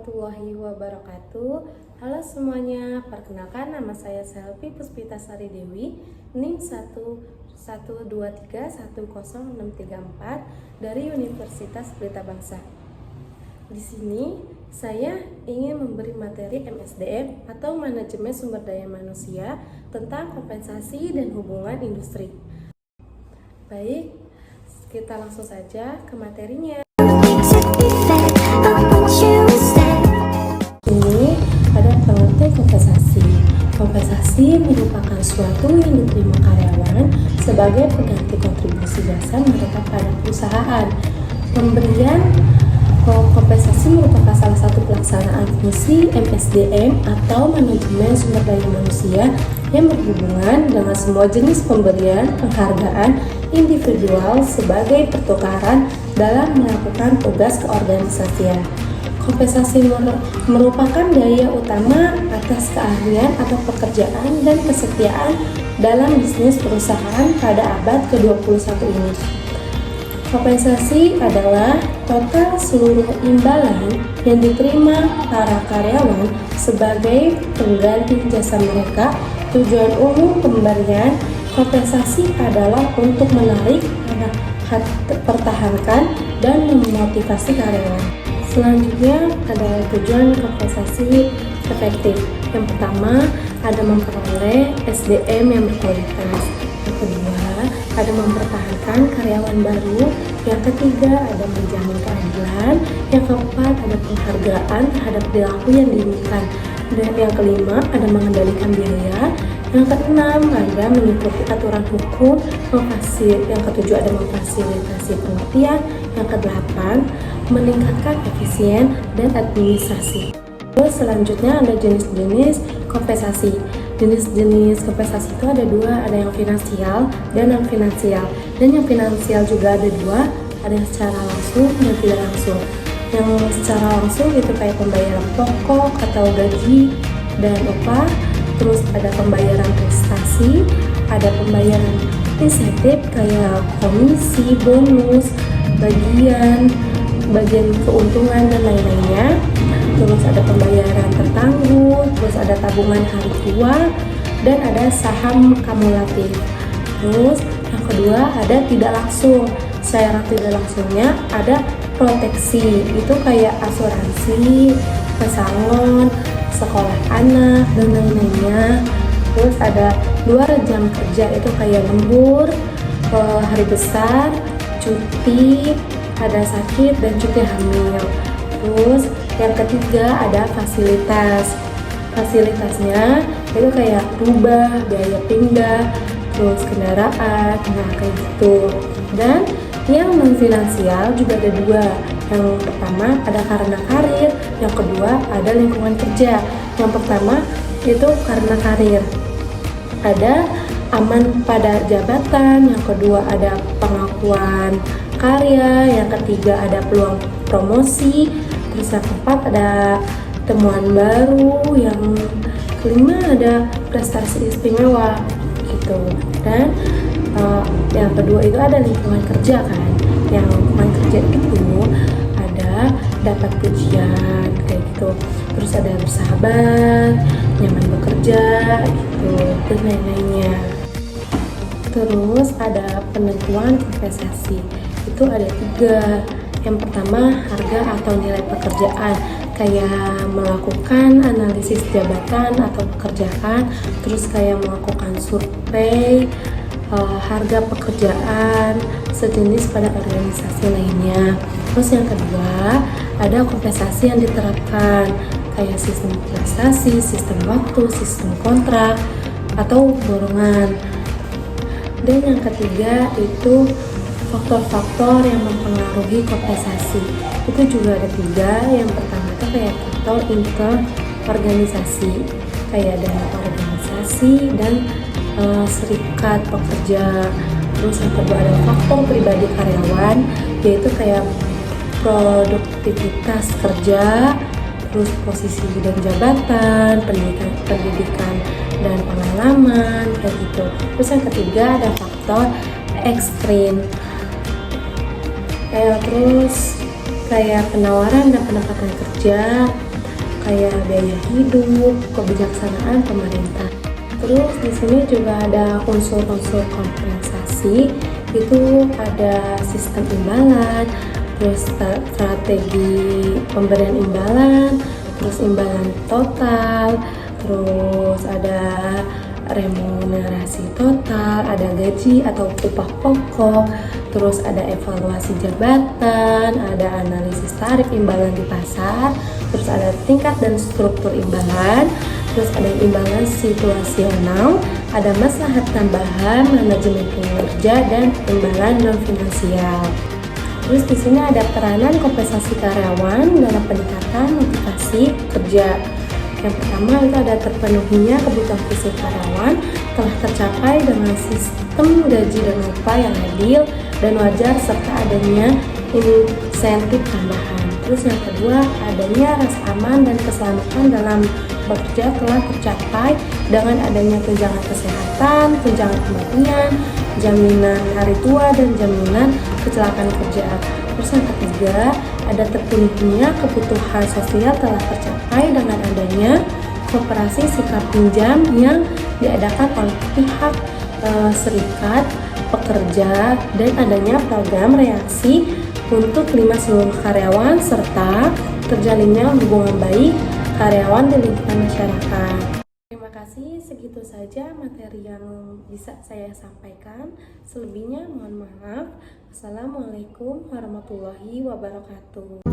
warahmatullahi wabarakatuh. Halo semuanya, perkenalkan nama saya Selvi Puspita Sari Dewi, NIM 112310634 dari Universitas Pelita Bangsa. Di sini saya ingin memberi materi MSDM atau Manajemen Sumber Daya Manusia tentang kompensasi dan hubungan industri. Baik, kita langsung saja ke materinya. Ini ada pengertian kompensasi. Kompensasi merupakan suatu yang diterima karyawan sebagai pengganti kontribusi dasar mereka pada perusahaan. Pemberian kompensasi merupakan salah satu pelaksanaan fungsi MSDM atau Manajemen Sumber Daya Manusia yang berhubungan dengan semua jenis pemberian penghargaan individual sebagai pertukaran dalam melakukan tugas keorganisasian. Kompensasi merupakan daya utama atas keahlian atau pekerjaan dan kesetiaan dalam bisnis perusahaan pada abad ke-21 ini. Kompensasi adalah total seluruh imbalan yang diterima para karyawan sebagai pengganti jasa mereka. Tujuan umum pemberian kompensasi adalah untuk menarik, pertahankan, dan memotivasi karyawan. Selanjutnya ada tujuan kompensasi efektif. Yang pertama ada memperoleh SDM yang berkualitas. Yang kedua ada mempertahankan karyawan baru. Yang ketiga ada menjamin keadilan. Yang keempat ada penghargaan terhadap perilaku yang diinginkan. Dan yang kelima ada mengendalikan biaya. Yang keenam ada mengikuti aturan hukum. Yang ketujuh ada memfasilitasi pengertian. Yang kedelapan meningkatkan efisien dan administrasi. Terus selanjutnya ada jenis-jenis kompensasi. Jenis-jenis kompensasi itu ada dua, ada yang finansial dan non finansial. Dan yang finansial juga ada dua, ada yang secara langsung dan tidak langsung. Yang secara langsung itu kayak pembayaran pokok atau gaji dan upah. Terus ada pembayaran prestasi, ada pembayaran insentif kayak komisi, bonus, bagian keuntungan dan lain-lainnya. Terus ada pembayaran tertangguh, terus ada tabungan hari tua, dan ada saham kumulatif. Terus yang kedua ada tidak langsung. Secara tidak langsungnya ada proteksi, itu kayak asuransi, pesangon, sekolah anak, dan lain-lainnya. Terus ada luar jam kerja, itu kayak lembur, hari besar, cuti, ada sakit, dan cuti hamil. Terus yang ketiga ada fasilitas. Fasilitasnya itu kayak rubah, biaya pindah, terus kendaraan, nah kayak gitu. Dan yang non finansial juga ada dua. Yang pertama ada karena karir, yang kedua ada lingkungan kerja. Yang pertama itu karena karir, ada aman pada jabatan. Yang kedua ada pengakuan karya. Yang ketiga ada peluang promosi. Terus yang keempat ada temuan baru. Yang kelima ada prestasi istimewa gitu. Dan yang kedua itu ada lingkungan kerja kan. Yang lingkungan kerja itu ada dapat pujian kayak gitu. Terus ada bersahabat, nyaman bekerja gitu, dan lain-lainnya. Terus ada penentuan kompensasi. Itu ada tiga. Yang pertama harga atau nilai pekerjaan, kayak melakukan analisis jabatan atau pekerjaan, terus kayak melakukan survei harga pekerjaan sejenis pada organisasi lainnya. Terus yang kedua ada kompensasi yang diterapkan, kayak sistem prestasi, sistem waktu, sistem kontrak, atau borongan. Dan yang ketiga itu faktor-faktor yang mempengaruhi kompensasi. Itu juga ada tiga. Yang pertama itu kayak faktor interorganisasi, kayak dana organisasi dan serikat pekerja. Terus yang kedua ada faktor pribadi karyawan, yaitu kayak produktivitas kerja, terus posisi dan jabatan, pendidikan dan pengalaman kayak gitu. Terus yang ketiga ada faktor ekstrim. Terus kayak penawaran dan penempatan kerja, kayak biaya hidup, kebijaksanaan pemerintah. Terus di sini juga ada unsur-unsur kompensasi, itu ada sistem imbalan, terus strategi pemberian imbalan, terus imbalan total, terus ada remunerasi total, ada gaji atau upah pokok, terus ada evaluasi jabatan, ada analisis tarif imbalan di pasar, terus ada tingkat dan struktur imbalan, terus ada imbalan situasional, ada maslahat tambahan, manajemen kinerja, dan imbalan non finansial. Terus di sini ada peranan kompensasi karyawan dalam peningkatan motivasi kerja. Yang pertama itu ada terpenuhinya kebutuhan fisik karyawan telah tercapai dengan sistem gaji dan upah yang adil dan wajar serta adanya insentif tambahan. Terus yang kedua, adanya rasa aman dan keselamatan dalam bekerja telah tercapai dengan adanya tunjangan kesehatan, tunjangan kematian, jaminan hari tua, dan jaminan kecelakaan kerja. Terus yang ketiga, ada terpenuhinya kebutuhan sosial telah tercapai dengan adanya koperasi sikap pinjam yang diadakan oleh pihak serikat pekerja dan adanya program reaksi untuk 5 seluruh karyawan serta terjalinnya hubungan baik karyawan di lingkungan masyarakat. Terima kasih, segitu saja materi yang bisa saya sampaikan. Selebihnya mohon maaf. Assalamualaikum warahmatullahi wabarakatuh.